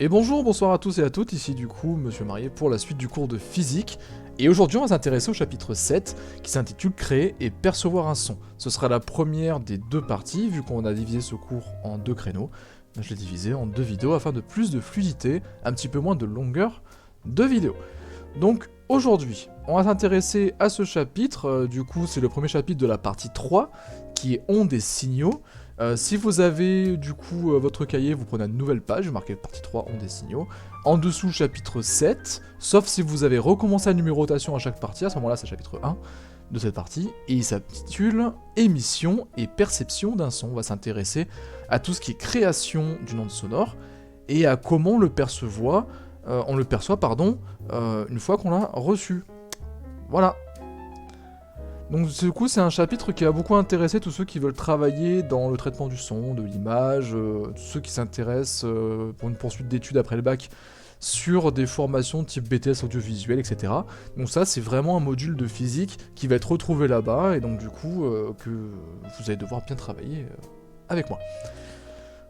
Et bonjour, bonsoir à tous et à toutes, ici du coup Monsieur Marié pour la suite du cours de physique. Et aujourd'hui on va s'intéresser au chapitre 7 qui s'intitule Créer et percevoir un son. Ce sera la première des deux parties vu qu'on a divisé ce cours en deux créneaux. Je l'ai divisé en deux vidéos afin de plus de fluidité, un petit peu moins de longueur de vidéo. Donc aujourd'hui on va s'intéresser à ce chapitre, du coup c'est le premier chapitre de la partie 3 qui est ondes et signaux. Si vous avez du coup votre cahier, vous prenez une nouvelle page, vous marquez partie 3, ondes et signaux. En dessous, chapitre 7, sauf si vous avez recommencé la numérotation à chaque partie, à ce moment-là c'est chapitre 1 de cette partie, et il s'intitule Émission et perception d'un son. On va s'intéresser à tout ce qui est création d'une onde sonore, et à comment on le perçoit, une fois qu'on l'a reçu. Voilà. Donc du coup c'est un chapitre qui a beaucoup intéressé tous ceux qui veulent travailler dans le traitement du son, de l'image, tous ceux qui s'intéressent pour une poursuite d'études après le bac sur des formations type BTS audiovisuel, etc. Donc ça c'est vraiment un module de physique qui va être retrouvé là-bas et donc du coup que vous allez devoir bien travailler avec moi.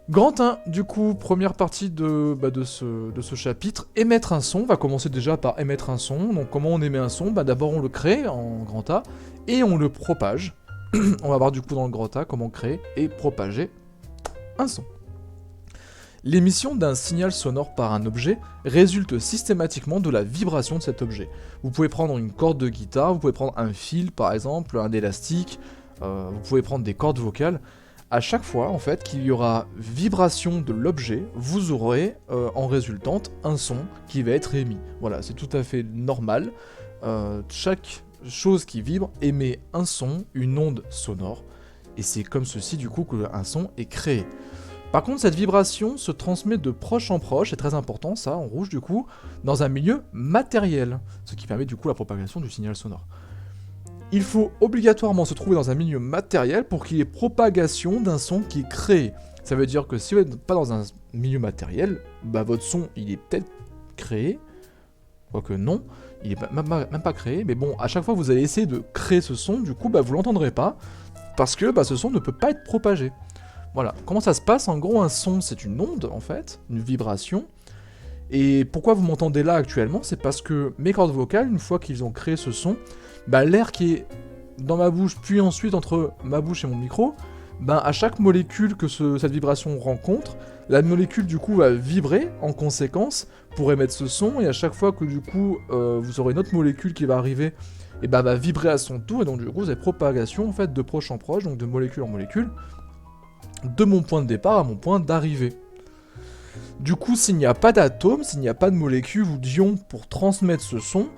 Grand 1, du coup, première partie de ce chapitre, émettre un son. On va commencer déjà par émettre un son. Donc comment on émet un son ? D'abord on le crée en grand A, et on le propage. On va voir du coup dans le grand A comment créer et propager un son. L'émission d'un signal sonore par un objet résulte systématiquement de la vibration de cet objet. Vous pouvez prendre une corde de guitare, vous pouvez prendre un fil par exemple, un élastique, vous pouvez prendre des cordes vocales. À chaque fois, en fait, qu'il y aura vibration de l'objet, vous aurez en résultante un son qui va être émis. Voilà, c'est tout à fait normal. Chaque chose qui vibre émet un son, une onde sonore, et c'est comme ceci du coup qu'un son est créé. Par contre, cette vibration se transmet de proche en proche, c'est très important ça, en rouge du coup, dans un milieu matériel, ce qui permet du coup la propagation du signal sonore. Il faut obligatoirement se trouver dans un milieu matériel pour qu'il y ait propagation d'un son qui est créé. Ça veut dire que si vous n'êtes pas dans un milieu matériel, votre son il est peut-être créé, quoique non, il est même pas créé, mais bon, à chaque fois vous allez essayer de créer ce son, du coup vous l'entendrez pas, parce que ce son ne peut pas être propagé. Voilà, comment ça se passe ? En gros, un son c'est une onde en fait, une vibration. Et pourquoi vous m'entendez là actuellement ? C'est parce que mes cordes vocales, une fois qu'ils ont créé ce son, l'air qui est dans ma bouche, puis ensuite entre ma bouche et mon micro, à chaque molécule que cette vibration rencontre, la molécule du coup va vibrer en conséquence pour émettre ce son, et à chaque fois que du coup vous aurez une autre molécule qui va arriver, et va vibrer à son tour, et donc du coup vous avez propagation en fait de proche en proche, donc de molécule en molécule, de mon point de départ à mon point d'arrivée. Du coup, s'il n'y a pas d'atome, s'il n'y a pas de molécules ou d'ions pour transmettre ce son,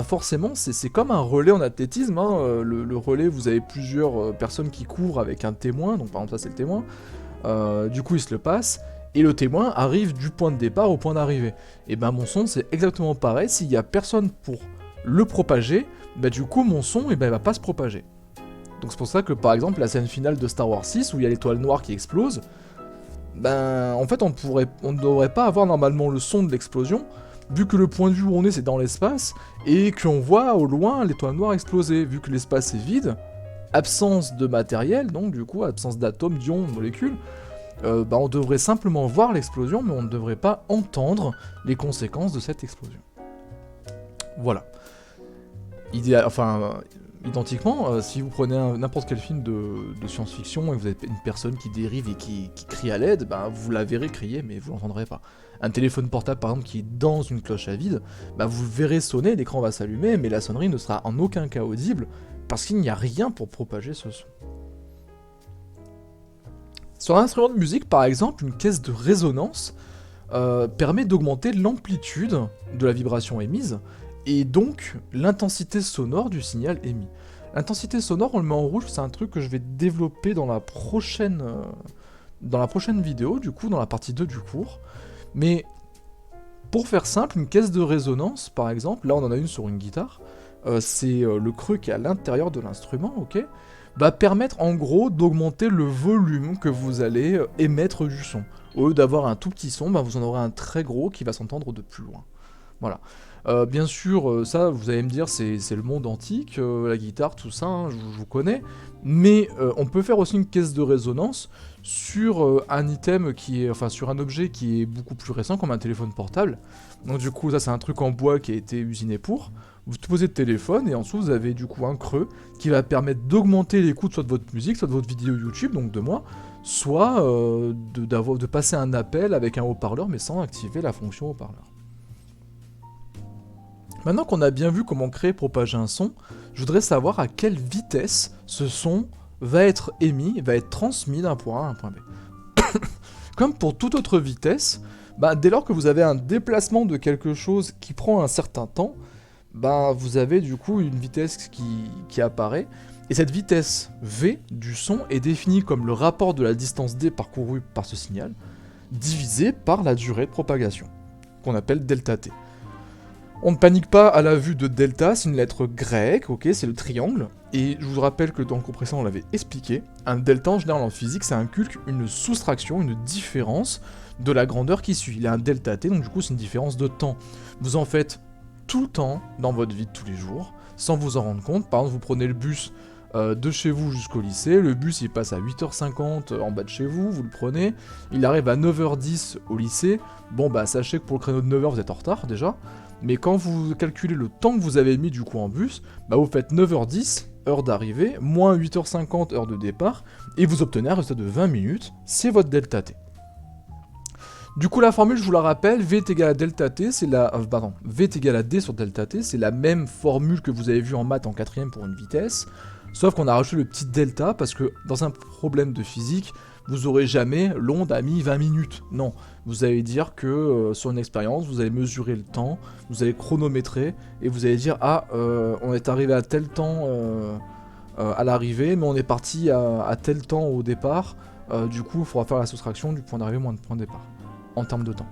forcément c'est comme un relais en athlétisme, hein. Le relais, vous avez plusieurs personnes qui courent avec un témoin, donc par exemple ça c'est le témoin, du coup il se le passe, et le témoin arrive du point de départ au point d'arrivée. Et mon son c'est exactement pareil, s'il n'y a personne pour le propager, du coup mon son il va pas se propager. Donc c'est pour ça que par exemple la scène finale de Star Wars 6 où il y a l'étoile noire qui explose, en fait on ne devrait pas avoir normalement le son de l'explosion, vu que le point de vue où on est c'est dans l'espace, et qu'on voit au loin l'étoile noire exploser, vu que l'espace est vide, absence de matériel, donc du coup absence d'atomes, d'ions, de molécules, on devrait simplement voir l'explosion, mais on ne devrait pas entendre les conséquences de cette explosion. Voilà. Identiquement, si vous prenez n'importe quel film de science-fiction et vous avez une personne qui dérive et qui crie à l'aide, vous la verrez crier mais vous l'entendrez pas. Un téléphone portable par exemple qui est dans une cloche à vide, vous verrez sonner, l'écran va s'allumer, mais la sonnerie ne sera en aucun cas audible parce qu'il n'y a rien pour propager ce son. Sur un instrument de musique par exemple, une caisse de résonance permet d'augmenter l'amplitude de la vibration émise, et donc l'intensité sonore du signal émis. L'intensité sonore, on le met en rouge, c'est un truc que je vais développer dans la prochaine vidéo, du coup, dans la partie 2 du cours. Mais pour faire simple, une caisse de résonance, par exemple, là on en a une sur une guitare, c'est le creux qui est à l'intérieur de l'instrument, ok, va permettre en gros d'augmenter le volume que vous allez émettre du son. Au lieu d'avoir un tout petit son, vous en aurez un très gros qui va s'entendre de plus loin. Voilà. Bien sûr, ça, vous allez me dire, c'est le monde antique, la guitare, tout ça, hein, je vous connais. Mais on peut faire aussi une caisse de résonance sur un item qui est, enfin, sur un objet qui est beaucoup plus récent, comme un téléphone portable. Donc du coup, ça, c'est un truc en bois qui a été usiné pour. Vous posez le téléphone et en dessous, vous avez du coup un creux qui va permettre d'augmenter l'écoute soit de votre musique, soit de votre vidéo YouTube, donc de moi, soit de passer un appel avec un haut-parleur, mais sans activer la fonction haut-parleur. Maintenant qu'on a bien vu comment créer et propager un son, je voudrais savoir à quelle vitesse ce son va être émis, va être transmis d'un point A à un point B. Comme pour toute autre vitesse, dès lors que vous avez un déplacement de quelque chose qui prend un certain temps, vous avez du coup une vitesse qui apparaît, et cette vitesse V du son est définie comme le rapport de la distance D parcourue par ce signal, divisé par la durée de propagation, qu'on appelle delta T. On ne panique pas à la vue de delta, c'est une lettre grecque, ok, c'est le triangle, et je vous rappelle que dans le cours précédent on l'avait expliqué, un delta en général en physique ça inculque une soustraction, une différence de la grandeur qui suit. Il y a un delta T, donc du coup c'est une différence de temps. Vous en faites tout le temps dans votre vie de tous les jours, sans vous en rendre compte. Par exemple, vous prenez le bus de chez vous jusqu'au lycée, le bus il passe à 8h50 en bas de chez vous, vous le prenez, il arrive à 9h10 au lycée, sachez que pour le créneau de 9h vous êtes en retard déjà, mais quand vous calculez le temps que vous avez mis du coup en bus, vous faites 9h10, heure d'arrivée, moins 8h50, heure de départ, et vous obtenez un résultat de 20 minutes, c'est votre delta T. Du coup, la formule, je vous la rappelle, V est égal à delta T, V est égal à D sur delta T, c'est la même formule que vous avez vue en maths en 4ème pour une vitesse, sauf qu'on a rajouté le petit delta, parce que dans un problème de physique, vous aurez jamais l'onde a mis 20 minutes. Non, vous allez dire que sur une expérience, vous allez mesurer le temps, vous allez chronométrer, et vous allez dire, on est arrivé à tel temps à l'arrivée, mais on est parti à tel temps au départ, du coup, il faudra faire la soustraction du point d'arrivée moins du point de départ, en termes de temps.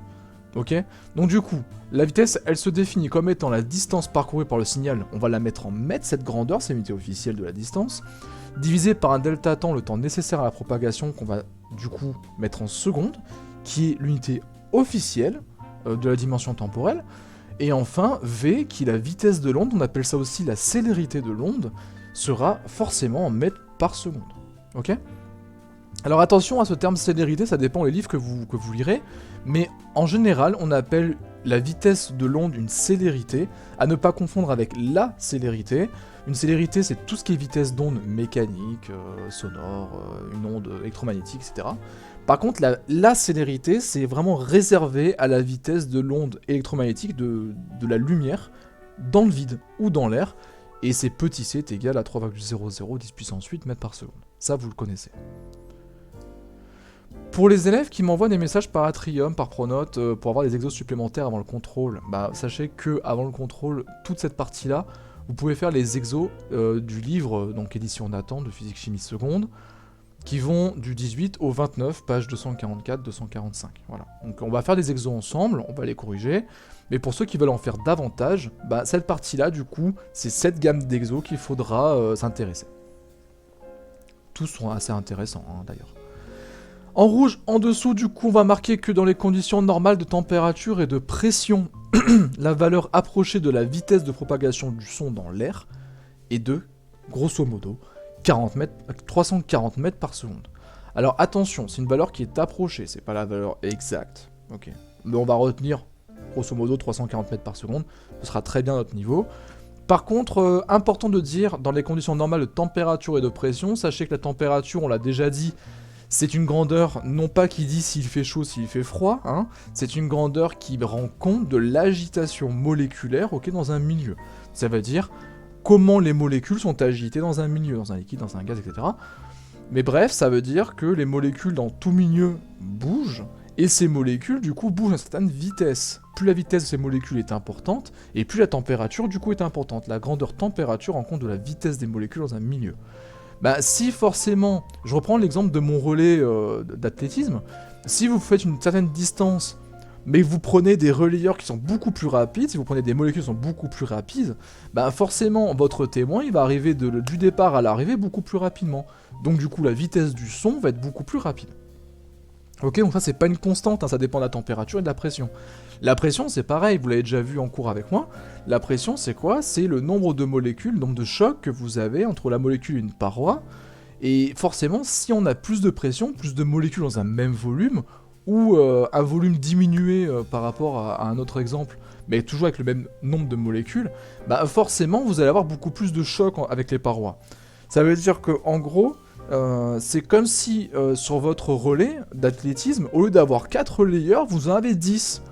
Ok? Donc du coup, la vitesse, elle se définit comme étant la distance parcourue par le signal, on va la mettre en mètres, cette grandeur, c'est l'unité officielle de la distance, divisé par un delta temps, le temps nécessaire à la propagation, qu'on va du coup mettre en secondes, qui est l'unité officielle de la dimension temporelle, et enfin, V, qui est la vitesse de l'onde, on appelle ça aussi la célérité de l'onde, sera forcément en mètres par seconde. Ok? Alors attention à ce terme célérité, ça dépend des livres que vous lirez, mais en général, on appelle la vitesse de l'onde une célérité, à ne pas confondre avec la célérité. Une célérité, c'est tout ce qui est vitesse d'onde mécanique, sonore, une onde électromagnétique, etc. Par contre, la célérité, c'est vraiment réservé à la vitesse de l'onde électromagnétique de la lumière dans le vide ou dans l'air, et c'est petit c est égal à 3,00 10 × 8 mètres par seconde. Ça, vous le connaissez. Pour les élèves qui m'envoient des messages par Atrium, par Pronote, pour avoir des exos supplémentaires avant le contrôle, sachez que avant le contrôle, toute cette partie-là, vous pouvez faire les exos du livre, donc édition Nathan, de physique chimie seconde, qui vont du 18 au 29, page 244-245. Voilà. Donc on va faire des exos ensemble, on va les corriger, mais pour ceux qui veulent en faire davantage, cette partie-là, du coup, c'est cette gamme d'exos qu'il faudra s'intéresser. Tous sont assez intéressants, d'ailleurs. En rouge, en dessous, du coup, on va marquer que dans les conditions normales de température et de pression, la valeur approchée de la vitesse de propagation du son dans l'air est de, grosso modo, 340 mètres par seconde. Alors attention, c'est une valeur qui est approchée, c'est pas la valeur exacte. Ok. Mais on va retenir, grosso modo, 340 mètres par seconde, ce sera très bien notre niveau. Par contre, important de dire, dans les conditions normales de température et de pression, sachez que la température, on l'a déjà dit, c'est une grandeur, non pas qui dit s'il fait chaud, s'il fait froid, c'est une grandeur qui rend compte de l'agitation moléculaire dans un milieu. Ça veut dire comment les molécules sont agitées dans un milieu, dans un liquide, dans un gaz, etc. Mais bref, ça veut dire que les molécules dans tout milieu bougent, et ces molécules, du coup, bougent à une certaine vitesse. Plus la vitesse de ces molécules est importante, et plus la température, du coup, est importante. La grandeur température rend compte de la vitesse des molécules dans un milieu. Si forcément, je reprends l'exemple de mon relais d'athlétisme, si vous faites une certaine distance, mais que vous prenez des relayeurs qui sont beaucoup plus rapides, si vous prenez des molécules qui sont beaucoup plus rapides, forcément, votre témoin, il va arriver du départ à l'arrivée beaucoup plus rapidement. Donc du coup, la vitesse du son va être beaucoup plus rapide. Ok, donc ça c'est pas une constante, hein, ça dépend de la température et de la pression. La pression c'est pareil, vous l'avez déjà vu en cours avec moi. La pression c'est quoi? C'est le nombre de molécules, le nombre de chocs que vous avez entre la molécule et une paroi. Et forcément, si on a plus de pression, plus de molécules dans un même volume, ou un volume diminué par rapport à un autre exemple, mais toujours avec le même nombre de molécules, bah forcément vous allez avoir beaucoup plus de chocs avec les parois. Ça veut dire que en gros, c'est comme si sur votre relais d'athlétisme, au lieu d'avoir 4 relayeurs, vous en avez 10.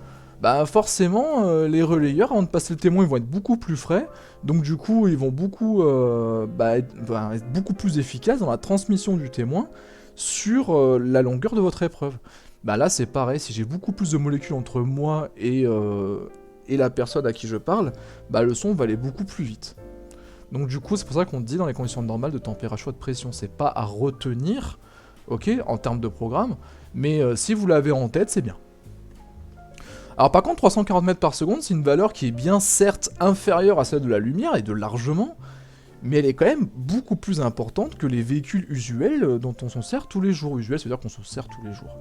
Bah forcément, les relayeurs, avant de passer le témoin, ils vont être beaucoup plus frais, donc du coup, ils vont beaucoup, être beaucoup plus efficaces dans la transmission du témoin sur la longueur de votre épreuve. Bah là, c'est pareil, si j'ai beaucoup plus de molécules entre moi et la personne à qui je parle, bah le son va aller beaucoup plus vite. Donc du coup, c'est pour ça qu'on dit dans les conditions normales de température et de pression, c'est pas à retenir, ok, en termes de programme, mais si vous l'avez en tête, c'est bien. Alors par contre, 340 mètres par seconde, c'est une valeur qui est bien certes inférieure à celle de la lumière, et de largement, mais elle est quand même beaucoup plus importante que les véhicules usuels dont on s'en sert tous les jours. Usuel, c'est-à-dire qu'on s'en sert tous les jours.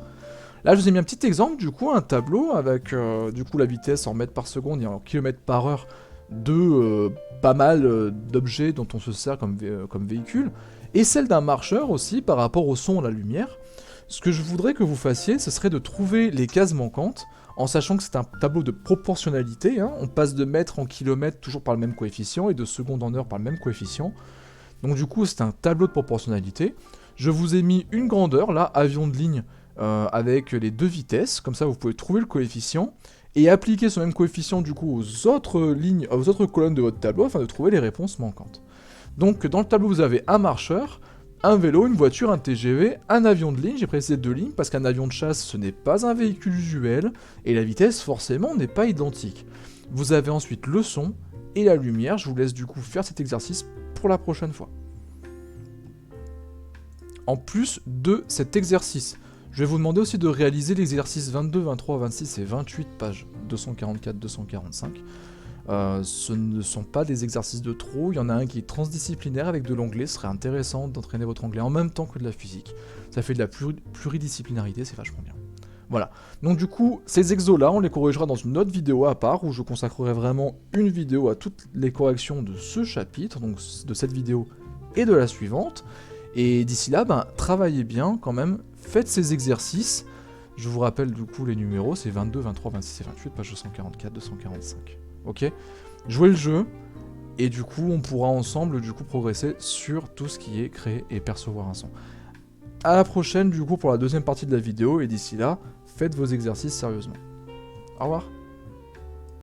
Là, je vous ai mis un petit exemple, du coup, un tableau avec du coup la vitesse en mètres par seconde et en kilomètres par heure de pas mal d'objets dont on se sert comme véhicule, et celle d'un marcheur aussi par rapport au son et à la lumière. Ce que je voudrais que vous fassiez, ce serait de trouver les cases manquantes, en sachant que c'est un tableau de proportionnalité, hein. On passe de mètres en kilomètres toujours par le même coefficient, et de secondes en heure par le même coefficient. Donc du coup, c'est un tableau de proportionnalité. Je vous ai mis une grandeur, là, avion de ligne, avec les deux vitesses, comme ça vous pouvez trouver le coefficient, et appliquer ce même coefficient du coup aux autres lignes, aux autres colonnes de votre tableau, afin de trouver les réponses manquantes. Donc dans le tableau, vous avez un marcheur, un vélo, une voiture, un TGV, un avion de ligne, j'ai précisé 2 lignes, parce qu'un avion de chasse, ce n'est pas un véhicule usuel, et la vitesse, forcément, n'est pas identique. Vous avez ensuite le son et la lumière, je vous laisse du coup faire cet exercice pour la prochaine fois. En plus de cet exercice, je vais vous demander aussi de réaliser l'exercice 22, 23, 26 et 28, pages 244-245. Ce ne sont pas des exercices de trop, il y en a un qui est transdisciplinaire avec de l'anglais, ce serait intéressant d'entraîner votre anglais en même temps que de la physique. Ça fait de la pluridisciplinarité, c'est vachement bien. Voilà, donc du coup, ces exos-là, on les corrigera dans une autre vidéo à part, où je consacrerai vraiment une vidéo à toutes les corrections de ce chapitre, donc de cette vidéo et de la suivante. Et d'ici là, travaillez bien quand même, faites ces exercices. Je vous rappelle du coup les numéros, c'est 22, 23, 26 et 28, page 244, 245. Ok, jouez le jeu, et du coup on pourra ensemble du coup progresser sur tout ce qui est créer et percevoir un son. A la prochaine du coup pour la deuxième partie de la vidéo, et d'ici là, faites vos exercices sérieusement. Au revoir.